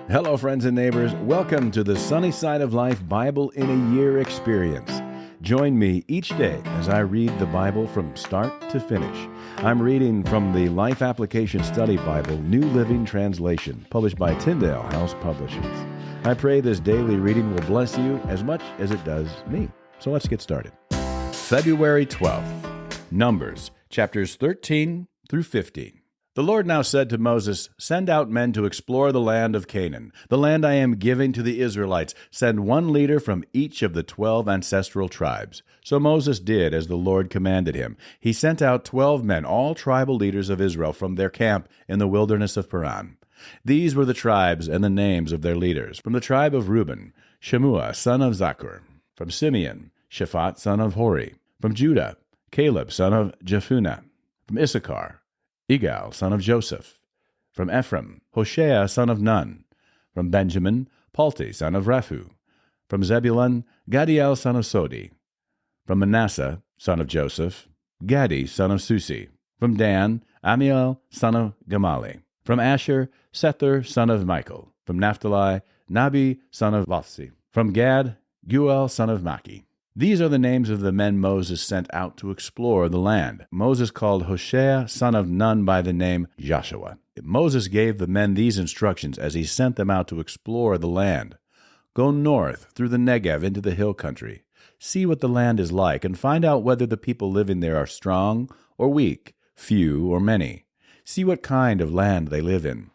Hello, friends and neighbors. Welcome to the Sunny Side of Life Bible in a Year experience. Join me each day as I read the Bible from start to finish. I'm reading from the Life Application Study Bible, New Living Translation, published by Tyndale House Publishers. I pray this daily reading will bless you as much as it does me. So let's get started. February 12th, Numbers, chapters 13 through 15. The Lord now said to Moses, "Send out men to explore the land of Canaan, the land I am giving to the Israelites. Send one leader from each of the 12 ancestral tribes." So Moses did as the Lord commanded him. He sent out 12 men, all tribal leaders of Israel, from their camp in the wilderness of Paran. These were the tribes and the names of their leaders. From the tribe of Reuben, Shemua, son of Zakur. From Simeon, Shaphat, son of Hori. From Judah, Caleb, son of Jephunneh. From Issachar, Igal, son of Joseph. From Ephraim, Hoshea, son of Nun. From Benjamin, Palti, son of Raphu. From Zebulun, Gadiel, son of Sodi. From Manasseh, son of Joseph, Gadi, son of Susi. From Dan, Amiel, son of Gamali. From Asher, Sethur, son of Michael. From Naphtali, Nabi, son of Vothsi. From Gad, Guel, son of Maki. These are the names of the men Moses sent out to explore the land. Moses called Hoshea, son of Nun, by the name Joshua. Moses gave the men these instructions as he sent them out to explore the land. Go north through the Negev into the hill country. See what the land is like and find out whether the people living there are strong or weak, few or many. See what kind of land they live in.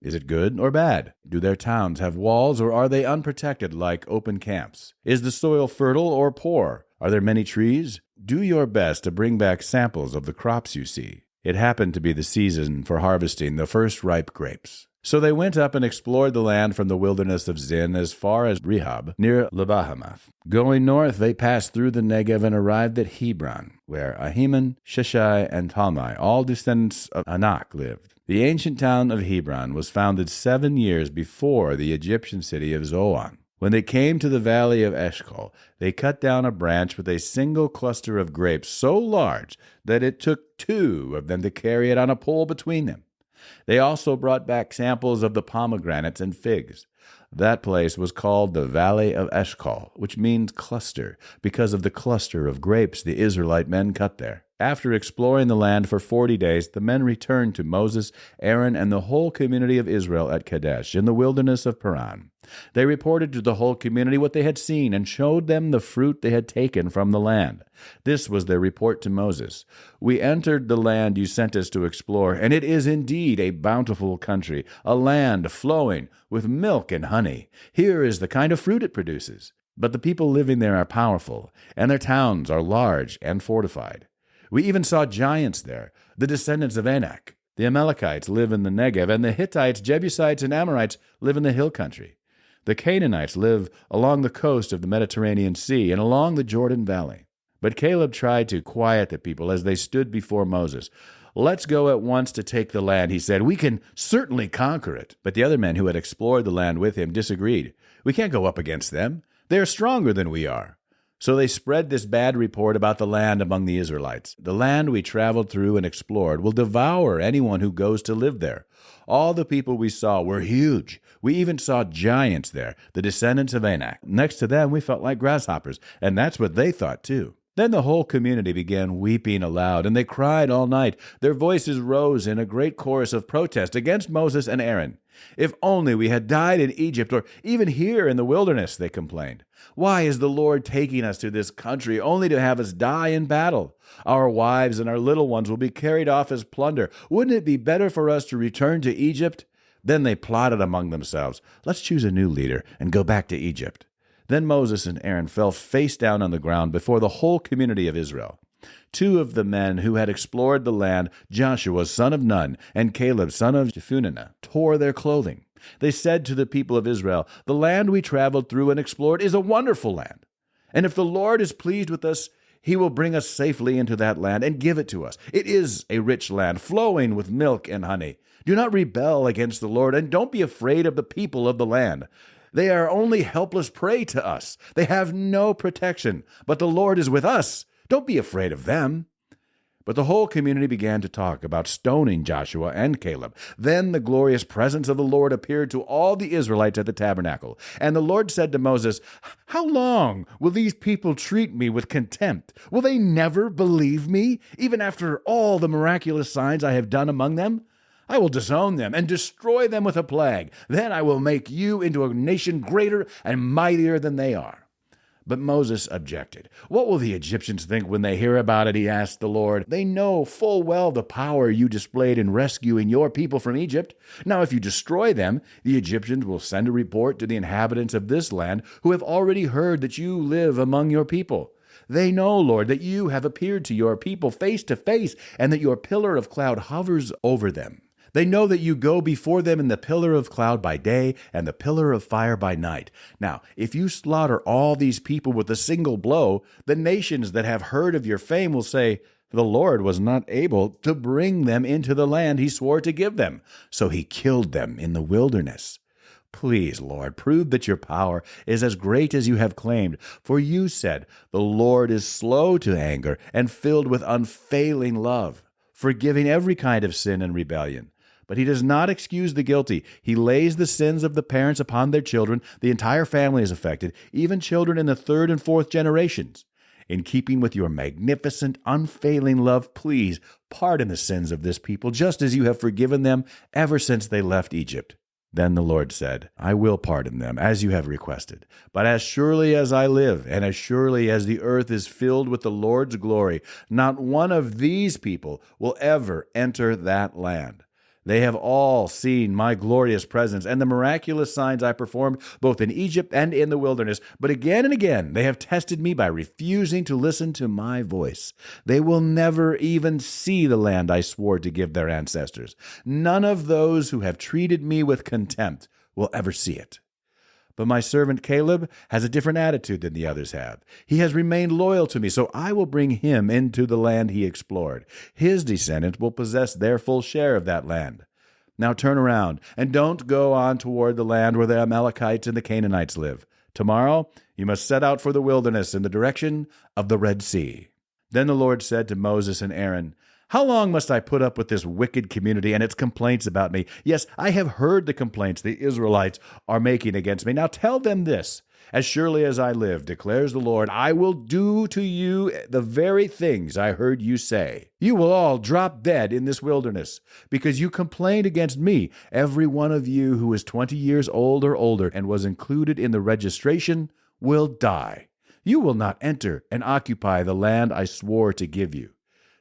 Is it good or bad? Do their towns have walls, or are they unprotected like open camps? Is the soil fertile or poor? Are there many trees? Do your best to bring back samples of the crops you see. It happened to be the season for harvesting the first ripe grapes. So they went up and explored the land from the wilderness of Zin as far as Rehob, near Lebahamath. Going north, they passed through the Negev and arrived at Hebron, where Ahiman, Sheshai, and Talmai, all descendants of Anak, lived. The ancient town of Hebron was founded 7 years before the Egyptian city of Zoan. When they came to the valley of Eshcol, they cut down a branch with a single cluster of grapes so large that it took 2 of them to carry it on a pole between them. They also brought back samples of the pomegranates and figs. That place was called the Valley of Eshcol, which means cluster, because of the cluster of grapes the Israelite men cut there. After exploring the land for 40 days, the men returned to Moses, Aaron, and the whole community of Israel at Kadesh in the wilderness of Paran. They reported to the whole community what they had seen and showed them the fruit they had taken from the land. This was their report to Moses. "We entered the land you sent us to explore, and it is indeed a bountiful country, a land flowing with milk and honey. Here is the kind of fruit it produces. But the people living there are powerful, and their towns are large and fortified. We even saw giants there, the descendants of Anak. The Amalekites live in the Negev, and the Hittites, Jebusites, and Amorites live in the hill country. The Canaanites live along the coast of the Mediterranean Sea and along the Jordan Valley." But Caleb tried to quiet the people as they stood before Moses. "Let's go at once to take the land," he said. "We can certainly conquer it." But the other men who had explored the land with him disagreed. "We can't go up against them. They are stronger than we are." So they spread this bad report about the land among the Israelites. "The land we traveled through and explored will devour anyone who goes to live there. All the people we saw were huge. We even saw giants there, the descendants of Anak. Next to them, we felt like grasshoppers, and that's what they thought too." Then the whole community began weeping aloud, and they cried all night. Their voices rose in a great chorus of protest against Moses and Aaron. "If only we had died in Egypt, or even here in the wilderness," they complained. "Why is the Lord taking us to this country only to have us die in battle? Our wives and our little ones will be carried off as plunder. Wouldn't it be better for us to return to Egypt?" Then they plotted among themselves, "Let's choose a new leader and go back to Egypt." Then Moses and Aaron fell face down on the ground before the whole community of Israel. 2 of the men who had explored the land, Joshua, son of Nun, and Caleb, son of Jephunneh, tore their clothing. They said to the people of Israel, "The land we traveled through and explored is a wonderful land. And if the Lord is pleased with us, he will bring us safely into that land and give it to us. It is a rich land, flowing with milk and honey. Do not rebel against the Lord, and don't be afraid of the people of the land. They are only helpless prey to us. They have no protection, but the Lord is with us. Don't be afraid of them." But the whole community began to talk about stoning Joshua and Caleb. Then the glorious presence of the Lord appeared to all the Israelites at the tabernacle. And the Lord said to Moses, "How long will these people treat me with contempt? Will they never believe me, even after all the miraculous signs I have done among them? I will disown them and destroy them with a plague. Then I will make you into a nation greater and mightier than they are." But Moses objected. "What will the Egyptians think when they hear about it?" he asked the Lord. "They know full well the power you displayed in rescuing your people from Egypt. Now, if you destroy them, the Egyptians will send a report to the inhabitants of this land who have already heard that you live among your people. They know, Lord, that you have appeared to your people face to face and that your pillar of cloud hovers over them. They know that you go before them in the pillar of cloud by day and the pillar of fire by night. Now, if you slaughter all these people with a single blow, the nations that have heard of your fame will say, 'The Lord was not able to bring them into the land he swore to give them, so he killed them in the wilderness.' Please, Lord, prove that your power is as great as you have claimed. For you said, 'The Lord is slow to anger and filled with unfailing love, forgiving every kind of sin and rebellion.' But he does not excuse the guilty. He lays the sins of the parents upon their children. The entire family is affected, even children in the third and fourth generations. In keeping with your magnificent, unfailing love, please pardon the sins of this people, just as you have forgiven them ever since they left Egypt." Then the Lord said, "I will pardon them, as you have requested. But as surely as I live, and as surely as the earth is filled with the Lord's glory, not one of these people will ever enter that land. They have all seen my glorious presence and the miraculous signs I performed both in Egypt and in the wilderness. But again and again they have tested me by refusing to listen to my voice. They will never even see the land I swore to give their ancestors. None of those who have treated me with contempt will ever see it. But my servant Caleb has a different attitude than the others have. He has remained loyal to me, so I will bring him into the land he explored. His descendants will possess their full share of that land. Now turn around and don't go on toward the land where the Amalekites and the Canaanites live. Tomorrow you must set out for the wilderness in the direction of the Red Sea." Then the Lord said to Moses and Aaron, "How long must I put up with this wicked community and its complaints about me? Yes, I have heard the complaints the Israelites are making against me. Now tell them this: 'As surely as I live, declares the Lord, I will do to you the very things I heard you say. You will all drop dead in this wilderness, because you complained against me, every one of you who is 20 years old or older and was included in the registration will die. You will not enter and occupy the land I swore to give you.'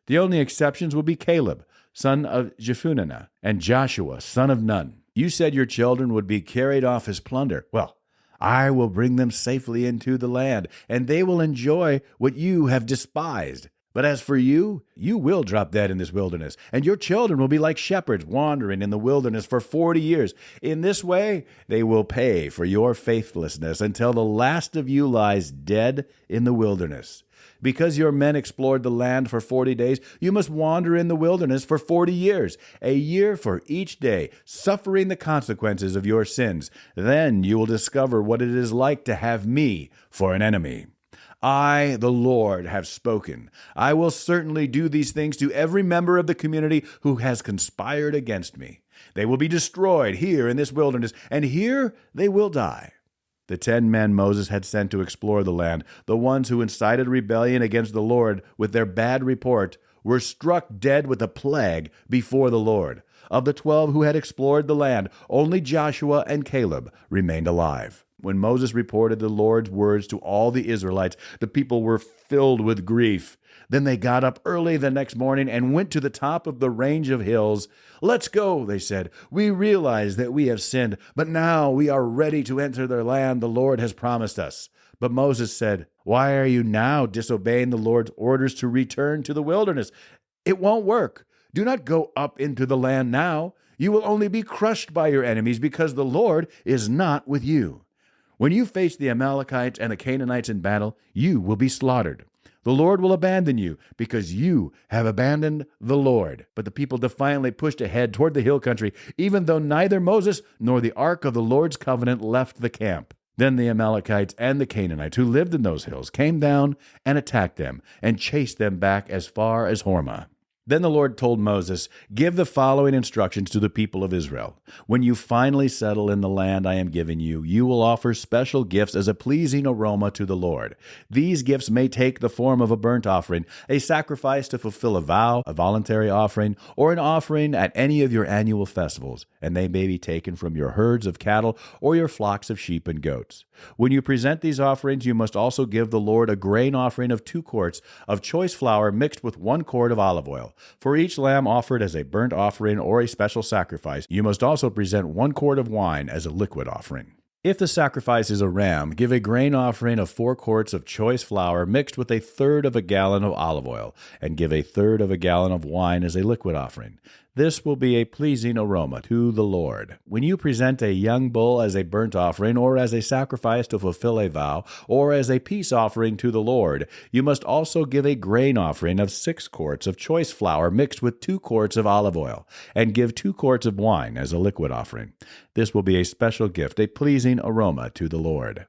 The only exceptions will be Caleb, son of Jephunneh, and Joshua, son of Nun. You said your children would be carried off as plunder. Well, I will bring them safely into the land, and they will enjoy what you have despised. But as for you, you will drop dead in this wilderness, and your children will be like shepherds wandering in the wilderness for 40 years. In this way, they will pay for your faithlessness until the last of you lies dead in the wilderness. Because your men explored the land for 40 days, you must wander in the wilderness for 40 years, a year for each day, suffering the consequences of your sins. Then you will discover what it is like to have me for an enemy. I, the Lord, have spoken. I will certainly do these things to every member of the community who has conspired against me. They will be destroyed here in this wilderness, and here they will die." The 10 men Moses had sent to explore the land, the ones who incited rebellion against the Lord with their bad report, were struck dead with a plague before the Lord. Of the 12 who had explored the land, only Joshua and Caleb remained alive. When Moses reported the Lord's words to all the Israelites, the people were filled with grief. Then they got up early the next morning and went to the top of the range of hills. "Let's go," they said. "We realize that we have sinned, but now we are ready to enter the land the Lord has promised us." But Moses said, "Why are you now disobeying the Lord's orders to return to the wilderness? It won't work. Do not go up into the land now. You will only be crushed by your enemies because the Lord is not with you. When you face the Amalekites and the Canaanites in battle, you will be slaughtered. The Lord will abandon you because you have abandoned the Lord." But the people defiantly pushed ahead toward the hill country, even though neither Moses nor the ark of the Lord's covenant left the camp. Then the Amalekites and the Canaanites who lived in those hills came down and attacked them and chased them back as far as Hormah. Then the Lord told Moses, "Give the following instructions to the people of Israel. When you finally settle in the land I am giving you, you will offer special gifts as a pleasing aroma to the Lord. These gifts may take the form of a burnt offering, a sacrifice to fulfill a vow, a voluntary offering, or an offering at any of your annual festivals, and they may be taken from your herds of cattle or your flocks of sheep and goats. When you present these offerings, you must also give the Lord a grain offering of 2 quarts of choice flour mixed with 1 quart of olive oil. For each lamb offered as a burnt offering or a special sacrifice, you must also present 1 quart of wine as a liquid offering. If the sacrifice is a ram, give a grain offering of 4 quarts of choice flour mixed with 1/3 of a gallon of olive oil, and give 1/3 of a gallon of wine as a liquid offering. This will be a pleasing aroma to the Lord. When you present a young bull as a burnt offering, or as a sacrifice to fulfill a vow, or as a peace offering to the Lord, you must also give a grain offering of 6 quarts of choice flour mixed with 2 quarts of olive oil, and give 2 quarts of wine as a liquid offering. This will be a special gift, a pleasing aroma to the Lord.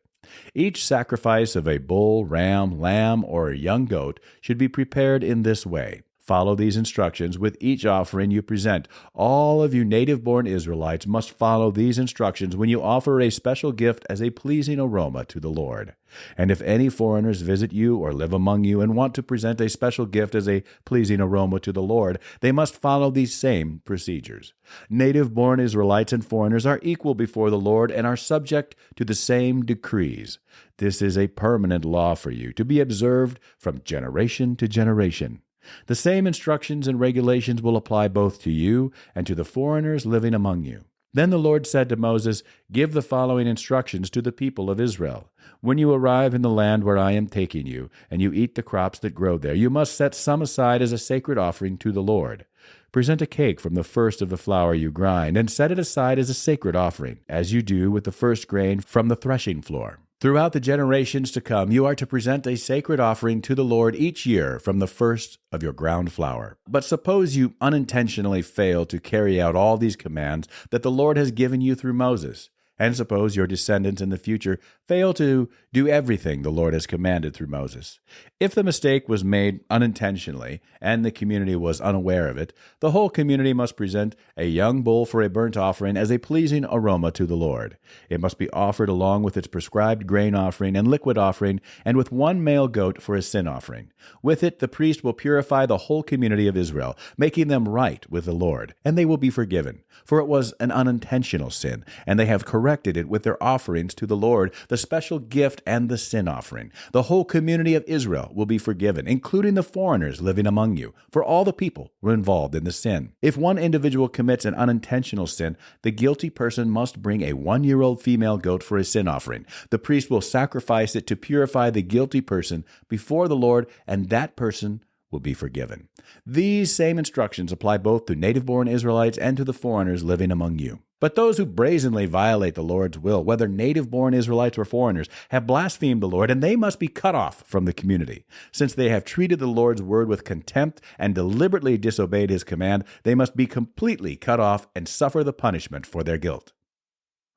Each sacrifice of a bull, ram, lamb, or a young goat should be prepared in this way. Follow these instructions with each offering you present. All of you native-born Israelites must follow these instructions when you offer a special gift as a pleasing aroma to the Lord. And if any foreigners visit you or live among you and want to present a special gift as a pleasing aroma to the Lord, they must follow these same procedures. Native-born Israelites and foreigners are equal before the Lord and are subject to the same decrees. This is a permanent law for you, to be observed from generation to generation. The same instructions and regulations will apply both to you and to the foreigners living among you. Then the Lord said to Moses, "Give the following instructions to the people of Israel. When you arrive in the land where I am taking you, and you eat the crops that grow there, you must set some aside as a sacred offering to the Lord. Present a cake from the first of the flour you grind, and set it aside as a sacred offering, as you do with the first grain from the threshing floor. Throughout the generations to come, you are to present a sacred offering to the Lord each year from the first of your ground flour. But suppose you unintentionally fail to carry out all these commands that the Lord has given you through Moses. And suppose your descendants in the future fail to do everything the Lord has commanded through Moses. If the mistake was made unintentionally and the community was unaware of it, the whole community must present a young bull for a burnt offering as a pleasing aroma to the Lord. It must be offered along with its prescribed grain offering and liquid offering, and with 1 male goat for a sin offering. With it, the priest will purify the whole community of Israel, making them right with the Lord, and they will be forgiven. For it was an unintentional sin, and they have corrected it with their offerings to the Lord, the special gift and the sin offering. The whole community of Israel will be forgiven, including the foreigners living among you, for all the people were involved in the sin. If one individual commits an unintentional sin, the guilty person must bring a 1-year-old female goat for a sin offering. The priest will sacrifice it to purify the guilty person before the Lord, and that person will be forgiven. These same instructions apply both to native-born Israelites and to the foreigners living among you. But those who brazenly violate the Lord's will, whether native-born Israelites or foreigners, have blasphemed the Lord, and they must be cut off from the community. Since they have treated the Lord's word with contempt and deliberately disobeyed his command, they must be completely cut off and suffer the punishment for their guilt.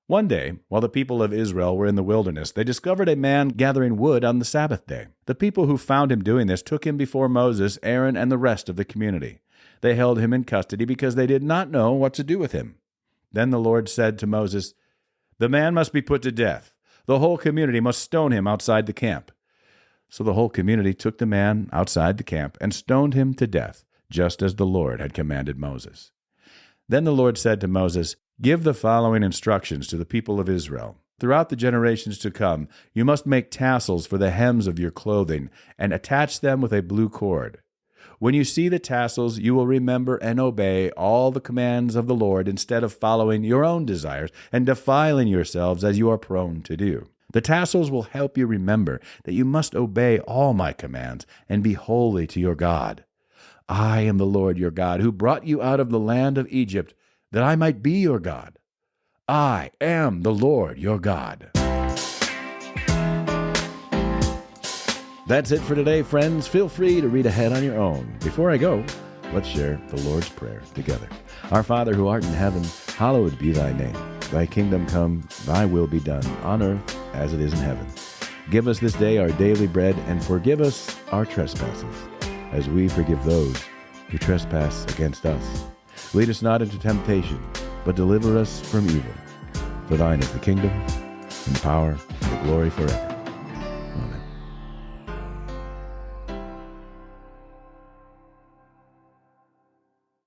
One day, while the people of Israel were in the wilderness, they discovered a man gathering wood on the Sabbath day. The people who found him doing this took him before Moses, Aaron, and the rest of the community. They held him in custody because they did not know what to do with him. Then the Lord said to Moses, "The man must be put to death. The whole community must stone him outside the camp." So the whole community took the man outside the camp and stoned him to death, just as the Lord had commanded Moses. Then the Lord said to Moses, "Give the following instructions to the people of Israel. Throughout the generations to come, you must make tassels for the hems of your clothing and attach them with a blue cord. When you see the tassels, you will remember and obey all the commands of the Lord instead of following your own desires and defiling yourselves as you are prone to do. The tassels will help you remember that you must obey all my commands and be holy to your God. I am the Lord your God, who brought you out of the land of Egypt, that I might be your God. I am the Lord your God." That's it for today, friends. Feel free to read ahead on your own. Before I go, let's share the Lord's Prayer together. Our Father who art in heaven, hallowed be thy name. Thy kingdom come, thy will be done, on earth as it is in heaven. Give us this day our daily bread, and forgive us our trespasses, as we forgive those who trespass against us. Lead us not into temptation, but deliver us from evil. For thine is the kingdom, and power, and the glory forever.